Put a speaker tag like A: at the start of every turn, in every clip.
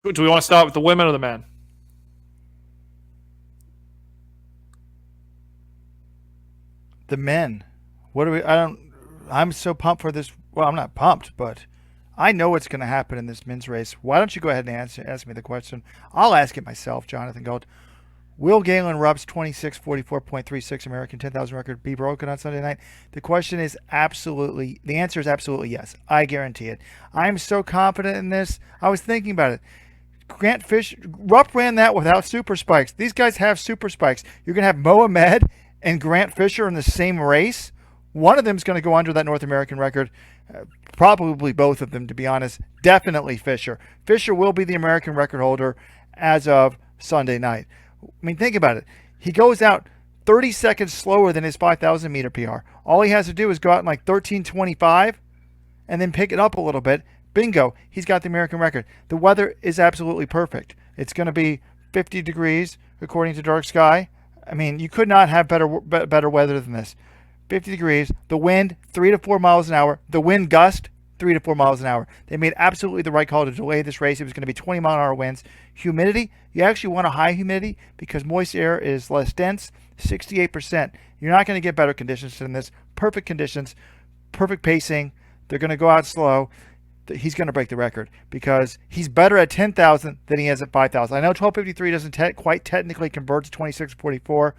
A: Do we want to start with the women or the men?
B: The men. What do we? I don't. I'm so pumped for this. Well, I'm not pumped, but I know what's going to happen in this men's race. Why don't you go ahead and ask me the question? I'll ask it myself, Jonathan Gold. Will Galen Rupp's 26:44.36 American 10,000 record be broken on Sunday night? The question is absolutely, the answer is absolutely yes. I guarantee it. I'm so confident in this. I was thinking about it. Grant Fish, Rupp ran that without super spikes. These guys have super spikes. You're going to have Mohamed and Grant Fisher in the same race. One of them is going to go under that North American record. Probably both of them, to be honest. Definitely Fisher. Fisher will be the American record holder as of Sunday night. I mean, think about it. He goes out 30 seconds slower than his 5,000 meter PR. All he has to do is go out in like 13:25 and then pick it up a little bit. Bingo, he's got the American record. The weather is absolutely perfect. It's going to be 50 degrees according to Dark Sky. I mean, you could not have better weather than this. 50 degrees. The wind 3 to 4 miles an hour. The wind gust 3 to 4 miles an hour. They made absolutely the right call to delay this race. It was going to be 20-mile-an-hour winds. Humidity, you actually want a high humidity because moist air is less dense, 68%. You're not going to get better conditions than this. Perfect conditions, perfect pacing. They're going to go out slow. He's going to break the record because he's better at 10,000 than he is at 5,000. I know 12:53 doesn't quite technically convert to 26:44,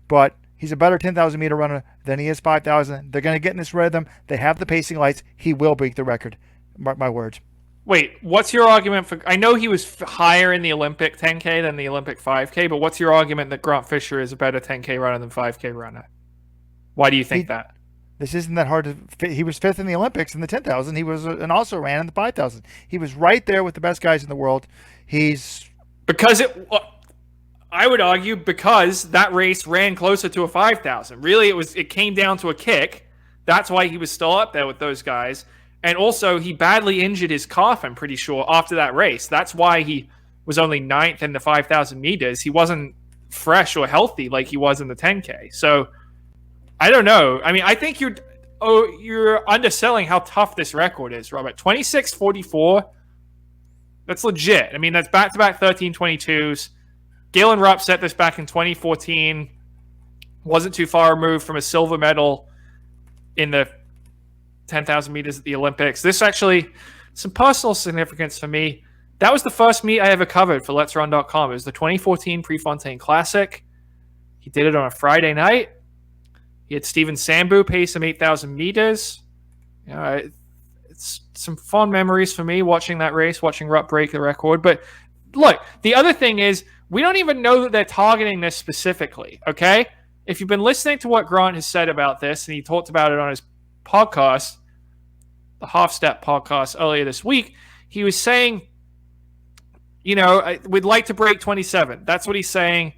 B: but he's a better 10,000 meter runner than he is 5,000. They're going to get in this rhythm. They have the pacing lights. He will break the record. Mark my words.
A: Wait, what's your argument for? I know he was higher in the Olympic 10K than the Olympic 5K, but what's your argument that Grant Fisher is a better 10K runner than 5K runner? Why do you think
B: He,
A: that?
B: this isn't that hard to fit. He was fifth in the Olympics in the 10,000. He was and also ran in the 5,000. He was right there with the best guys in the world. He's
A: Because I would argue because that race ran closer to a 5,000. Really, it came down to a kick. That's why he was still up there with those guys. And also, he badly injured his calf, I'm pretty sure, after that race. That's why he was only ninth in the 5,000 meters. He wasn't fresh or healthy like he was in the 10K. So, I don't know. I mean, I think you're underselling how tough this record is, Robert. 26:44, that's legit. I mean, that's back-to-back 13:22s. Galen Rupp set this back in 2014. Wasn't too far removed from a silver medal in the 10,000 meters at the Olympics. This actually, some personal significance for me. That was the first meet I ever covered for Let'sRun.com. It was the 2014 Prefontaine Classic. He did it on a Friday night. He had Steven Sambu pace him 8,000 meters. You know, it's some fond memories for me watching that race, watching Rupp break the record. But look, the other thing is, we don't even know that they're targeting this specifically, okay? If you've been listening to what Grant has said about this, and he talked about it on his podcast, the Half Step podcast earlier this week, he was saying, you know, we'd like to break 27. That's what he's saying.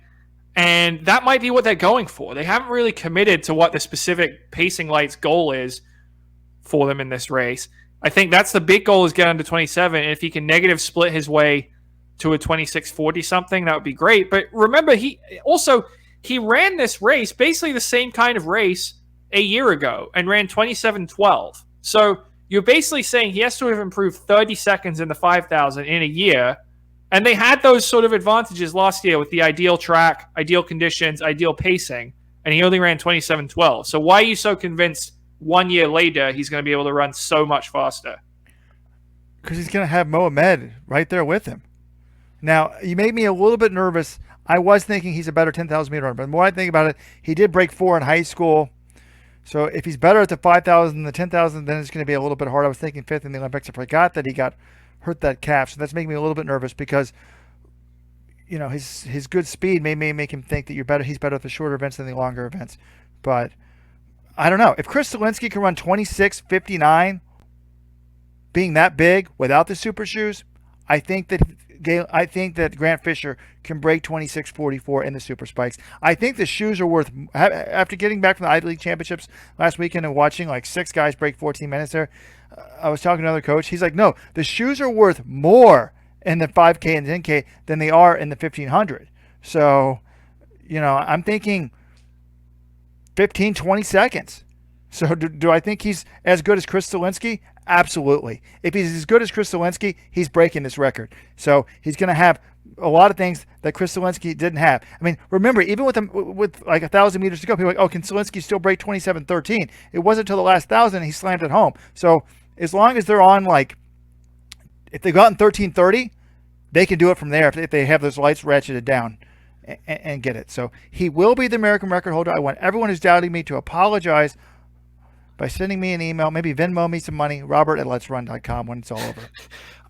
A: And that might be what they're going for. They haven't really committed to what the specific pacing lights goal is for them in this race. I think that's the big goal, is get under 27. And if he can negative split his way to a 26:40 something, that would be great. But remember, he ran this race, basically the same kind of race, a year ago and ran 27:12. So you're basically saying he has to have improved 30 seconds in the 5,000 in a year. And they had those sort of advantages last year with the ideal track, ideal conditions, ideal pacing, and he only ran 27:12. So why are you so convinced 1 year later he's going to be able to run so much faster?
B: because he's going to have Mohamed right there with him. Now, you made me a little bit nervous. I was thinking he's a better 10,000 meter runner, but the more I think about it, he did break 4 in high school. So if he's better at the 5,000 than the 10,000, then it's going to be a little bit hard. I was thinking fifth in the Olympics. I forgot that he got hurt that calf, so that's making me a little bit nervous because his good speed may make him think that he's better at the shorter events than the longer events. But I don't know. If Chris Zielinski can run 26:59, being that big without the super shoes, I think that Grant Fisher can break 26:44 in the super spikes. I think the shoes are worth, after getting back from the Ivy League championships last weekend and watching like 6 guys break 14 minutes there. I was talking to another coach. He's like, no, the shoes are worth more in the 5K and 10K than they are in the 1500. So, I'm thinking 15, 20 seconds. So do I think he's as good as Chris Zelinsky? Absolutely. If he's as good as Chris Zelinsky, he's breaking this record. So he's going to have a lot of things that Chris Zelinsky didn't have. I mean, remember, even with like 1,000 meters to go, people are like, oh, can Zelinsky still break 27:13? It wasn't until the last 1,000 he slammed it home. So as long as they're on, like, if they got in 13:30, they can do it from there if they have those lights ratcheted down and get it. So he will be the American record holder. I want everyone who's doubting me to apologize by sending me an email, maybe Venmo me some money, robert@letsrun.com when it's all over.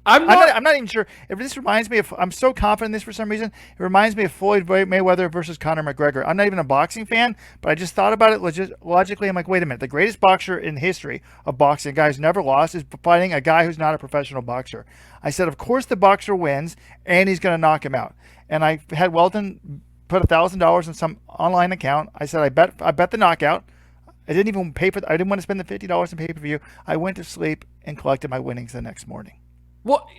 B: I'm not even sure if this reminds me of. I'm so confident in this for some reason. It reminds me of Floyd Mayweather versus Conor McGregor. I'm not even a boxing fan, but I just thought about it logically. I'm like, wait a minute. The greatest boxer in history of boxing, a guy who's never lost, is fighting a guy who's not a professional boxer. I said, of course the boxer wins, and he's going to knock him out. And I had Weldon put $1,000 in some online account. I said, I bet the knockout. I didn't even pay for. I didn't want to spend the $50 in pay-per-view. I went to sleep and collected my winnings the next morning.
A: Well,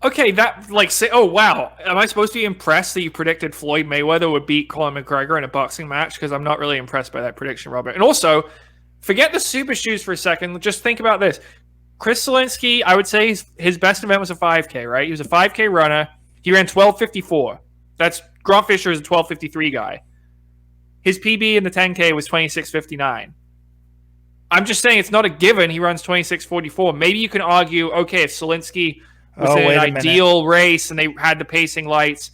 A: okay, that like say, oh wow, am I supposed to be impressed that you predicted Floyd Mayweather would beat Conor McGregor in a boxing match? Because I'm not really impressed by that prediction, Robert. And also, forget the super shoes for a second. Just think about this. Chris Zelinsky, I would say his best event was a 5K, right? He was a 5K runner. He ran 12:54. That's Grant Fisher is a 12:53 guy. His PB in the 10K was 26:59. I'm just saying it's not a given he runs 26:44. Maybe you can argue, okay, if Zelinsky was in an ideal race and they had the pacing lights,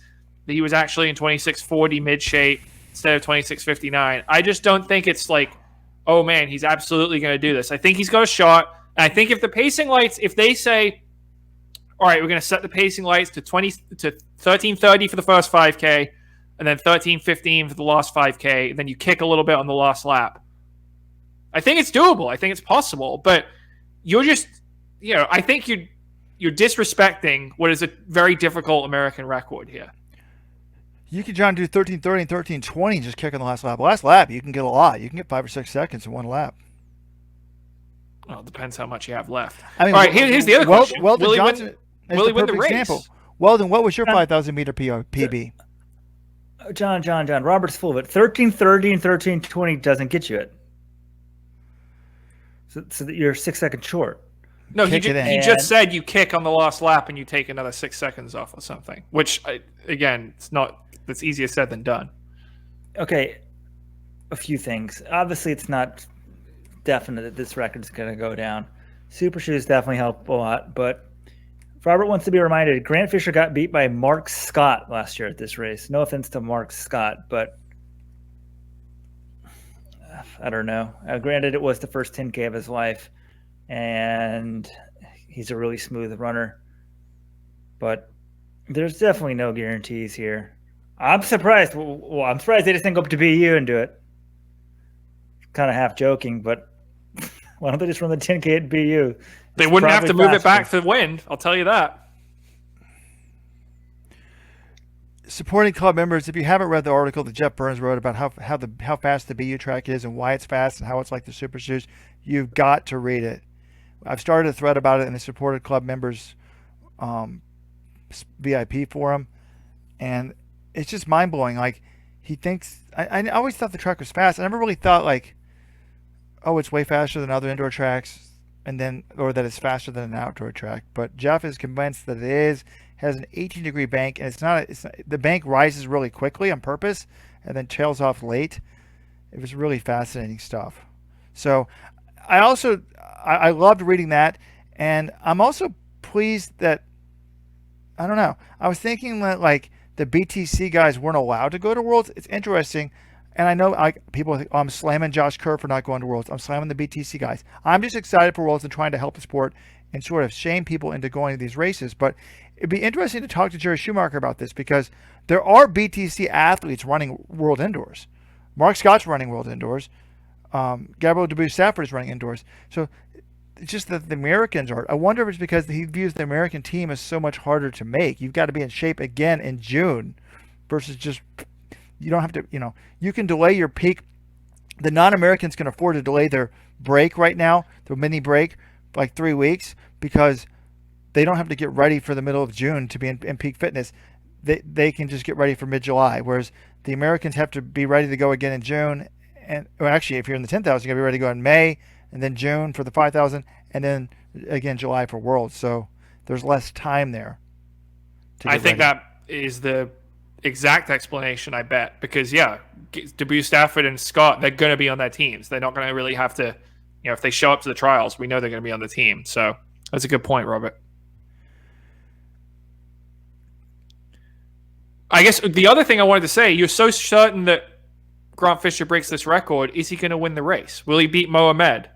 A: that he was actually in 26:40 mid shape instead of 26:59. I just don't think it's like, oh man, he's absolutely going to do this. I think he's got a shot. And I think if the pacing lights, if they say, all right, we're going to set the pacing lights to 13:30 for the first 5K and then 13:15 for the last 5K, and then you kick a little bit on the last lap. I think it's doable. I think it's possible, but you're just, I think you're disrespecting what is a very difficult American record here.
B: You can, John, do 13:30 and 13:20 just kick on the last lap. Last lap, you can get a lot. You can get 5 or 6 seconds in one lap.
A: Well, it depends how much you have left.
B: I mean,
A: all right, here's the other question.
B: Weldon Johnson
A: will he win the race?
B: Example. Weldon, what was your 5,000 meter PB?
C: John, Robert's full of it. 13:30 and 13:20 doesn't get you it. So that you're 6 seconds short.
A: No, he just said you kick on the last lap and you take another 6 seconds off or something. Which, again, it's easier said than done.
C: Okay, a few things. Obviously, it's not definite that this record's going to go down. Super shoes definitely help a lot, but Robert wants to be reminded, Grant Fisher got beat by Mark Scott last year at this race. No offense to Mark Scott, but I don't know. Granted, it was the first 10K of his life, and he's a really smooth runner, but there's definitely no guarantees here. I'm surprised. Well, I'm surprised they just didn't go up to BU and do it. Kind of half joking, but why don't they just run the 10K at BU?
A: They wouldn't have to move it back to wind. I'll tell you that.
B: Supporting club members, if you haven't read the article that Jeff Burns wrote about how fast the BU track is and why it's fast and how it's like the super shoes, you've got to read it. I've started a thread about it in the supported club members VIP forum, and it's just mind blowing. Like, he thinks I always thought the track was fast. I never really thought like, oh, it's way faster than other indoor tracks, or that it's faster than an outdoor track. But Jeff is convinced that it is. Has an 18-degree bank, and it's not. The bank rises really quickly on purpose, and then tails off late. It was really fascinating stuff. So, I loved reading that, and I'm also pleased that, I don't know. I was thinking that like the BTC guys weren't allowed to go to Worlds. It's interesting, and I know people think, oh, I'm slamming Josh Kerr for not going to Worlds. I'm slamming the BTC guys. I'm just excited for Worlds and trying to help the sport and sort of shame people into going to these races. But it'd be interesting to talk to Jerry Schumacher about this, because there are BTC athletes running World Indoors. Mark Scott's running World Indoors. Gabriel Debussy-Safford is running indoors. So it's just that the Americans are. I wonder if it's because he views the American team as so much harder to make. You've got to be in shape again in June versus just, you don't have to, you can delay your peak. The non-Americans can afford to delay their break right now, their mini break, like 3 weeks, because they don't have to get ready for the middle of June to be in peak fitness. They can just get ready for mid-July, whereas the Americans have to be ready to go again in June. And actually, if you're in the 10,000, you got to be ready to go in May, and then June for the 5,000, and then again July for Worlds. So there's less time there.
A: I think that is the exact explanation, I bet, because Debut, Stafford, and Scott, they're going to be on their teams. They're not going to really have to, if they show up to the trials, we know they're going to be on the team. So that's a good point, Robert. I guess the other thing I wanted to say, you're so certain that Grant Fisher breaks this record. Is he going to win the race? Will he beat Mohamed?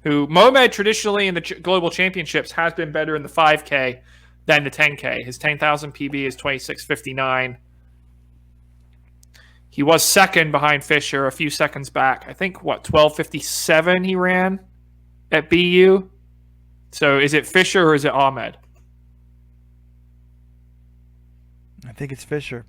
A: Mohamed traditionally in the global championships has been better in the 5K than the 10K. His 10,000 PB is 26:59. He was second behind Fisher, a few seconds back. I think, 12:57 he ran at BU? So is it Fisher or is it Ahmed?
B: I think it's Fisher.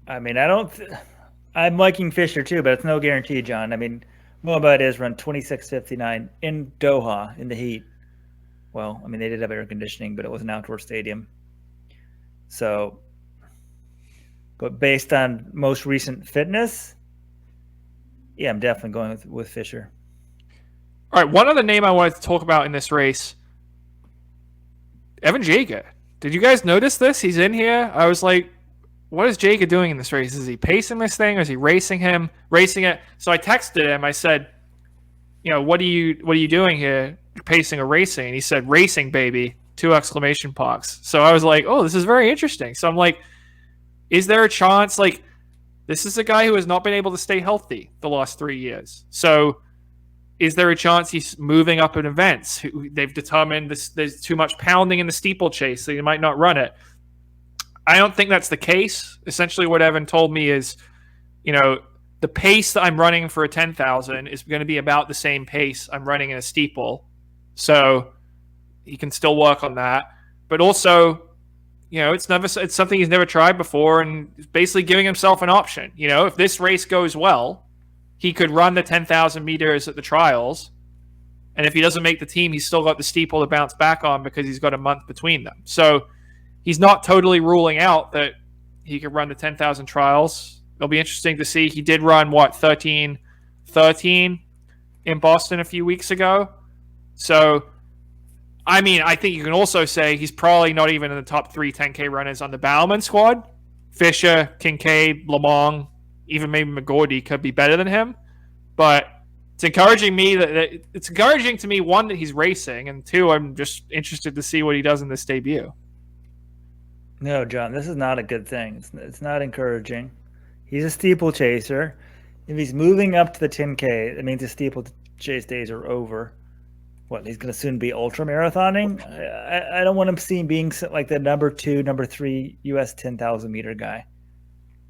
C: I mean, I'm liking Fisher too, but it's no guarantee, John. I mean, Mohamed is run 26:59 in Doha in the heat. Well, I mean, they did have air conditioning, but it was an outdoor stadium. So, but based on most recent fitness, yeah, I'm definitely going with Fisher.
A: All right, one other name I wanted to talk about in this race, Evan Jager. Did you guys notice this? He's in here. I was like, what is Jager doing in this race? Is he pacing this thing, or is he racing it? So I texted him. I said, what are you doing here, pacing or racing? And he said, racing, baby, 2 exclamation marks. So I was like, oh, this is very interesting. So I'm like, is there a chance, this is a guy who has not been able to stay healthy the last 3 years. So is there a chance he's moving up in events? They've determined there's too much pounding in the steeplechase, so he might not run it. I don't think that's the case. Essentially what Evan told me is, the pace that I'm running for a 10,000 is going to be about the same pace I'm running in a steeple. So he can still work on that. But also, it's something he's never tried before, and he's basically giving himself an option. If this race goes well, he could run the 10,000 meters at the trials. And if he doesn't make the team, he's still got the steeple to bounce back on because he's got a month between them. So he's not totally ruling out that he could run the 10,000 trials. It'll be interesting to see. He did run, 13:13 in Boston a few weeks ago. So, I mean, I think you can also say he's probably not even in the top 3 10K runners on the Bowerman squad. Fisher, Kincaid, Lamong, even maybe McGordy could be better than him. But it's encouraging to me, 1, that he's racing, and 2, I'm just interested to see what he does in this debut.
C: No, John, this is not a good thing. It's not encouraging. He's a steeplechaser. If he's moving up to the 10K, it means his steeplechase days are over. What, he's going to soon be ultra marathoning? I don't want him being like the number 2, number 3 U.S. 10,000 meter guy.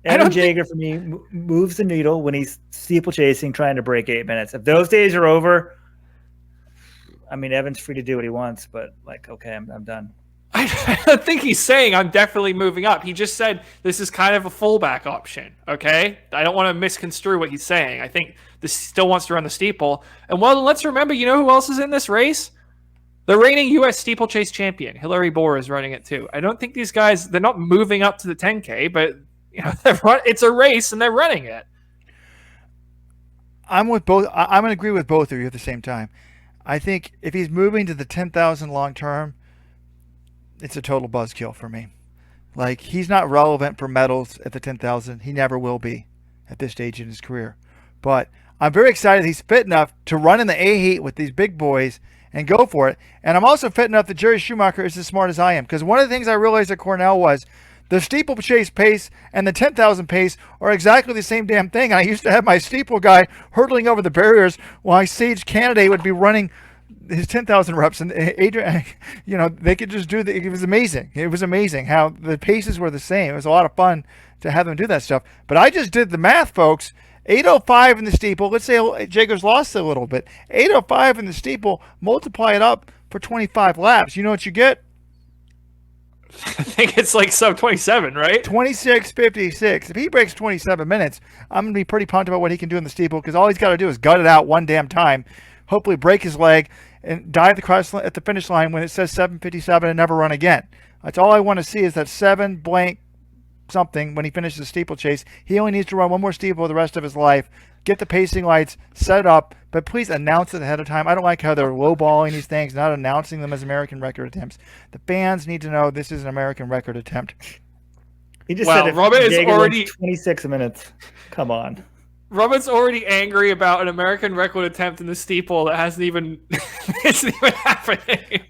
C: Evan Jager, for me, moves the needle when he's steeplechasing, trying to break 8 minutes. If those days are over, I mean, Evan's free to do what he wants, but okay, I'm done.
A: I don't think he's saying I'm definitely moving up. He just said this is kind of a fallback option, okay? I don't want to misconstrue what he's saying. I think this still wants to run the steeple. And let's remember, who else is in this race? The reigning U.S. steeplechase champion, Hillary Bohr, is running it too. I don't think these guys, they're not moving up to the 10K, but it's a race and they're running it.
B: I'm with both. I'm going to agree with both of you at the same time. I think if he's moving to the 10,000 long term, it's a total buzzkill for me. He's not relevant for medals at the 10,000. He never will be at this stage in his career. But I'm very excited he's fit enough to run in the A heat with these big boys and go for it. And I'm also fit enough that Jerry Schumacher is as smart as I am. Because one of the things I realized at Cornell was the steeplechase pace and the 10,000 pace are exactly the same damn thing. I used to have my steeple guy hurdling over the barriers while Sage Candidate would be running his 10,000 reps, and Adrian, they could just do it was amazing. It was amazing how the paces were the same. It was a lot of fun to have them do that stuff. But I just did the math, folks. 8:05 in the steeple. Let's say Jager's lost a little bit. 8:05 in the steeple. Multiply it up for 25 laps. You know what you get?
A: I think it's sub 27, right?
B: 26:56. If he breaks 27 minutes, I'm going to be pretty pumped about what he can do in the steeple, because all he's got to do is gut it out one damn time, hopefully break his leg, and dive at the finish line when it says 7:57 and never run again. That's all I want to see, is that 7 blank something when he finishes the steeplechase. He only needs to run one more steeple the rest of his life. Get the pacing lights set up, but please announce it ahead of time. I don't like how they're lowballing these things, not announcing them as American record attempts. The fans need to know this is an American record attempt.
C: He just
A: Well,
C: said if
A: Robert is
C: Jaeger
A: already-
C: wins 26 minutes. Come on.
A: Robert's already angry about an American record attempt in the steeple that hasn't even happening.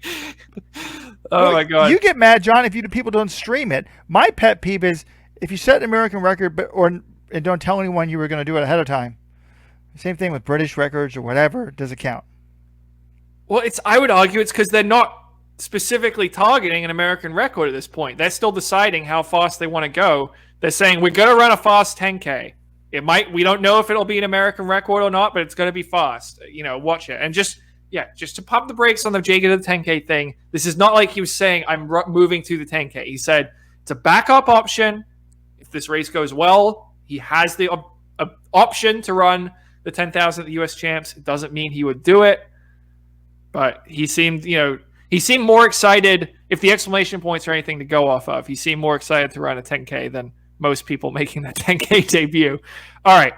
A: Oh my god!
B: You get mad, John, if people don't stream it. My pet peeve is if you set an American record, and don't tell anyone you were going to do it ahead of time. Same thing with British records or whatever. Does it count?
A: Well, I would argue it's because they're not specifically targeting an American record at this point. They're still deciding how fast they want to go. They're saying we're going to run a fast 10K. We don't know if it'll be an American record or not, but it's going to be fast. Watch it. And just to pump the brakes on the Jaeger to the 10K thing. This is not like he was saying I'm moving to the 10K. He said it's a backup option. If this race goes well, he has the option to run the 10,000 at the U.S. Champs. It doesn't mean he would do it, but he seemed more excited. If the exclamation points are anything to go off of, he seemed more excited to run a 10K than most people making that 10K debut. All right.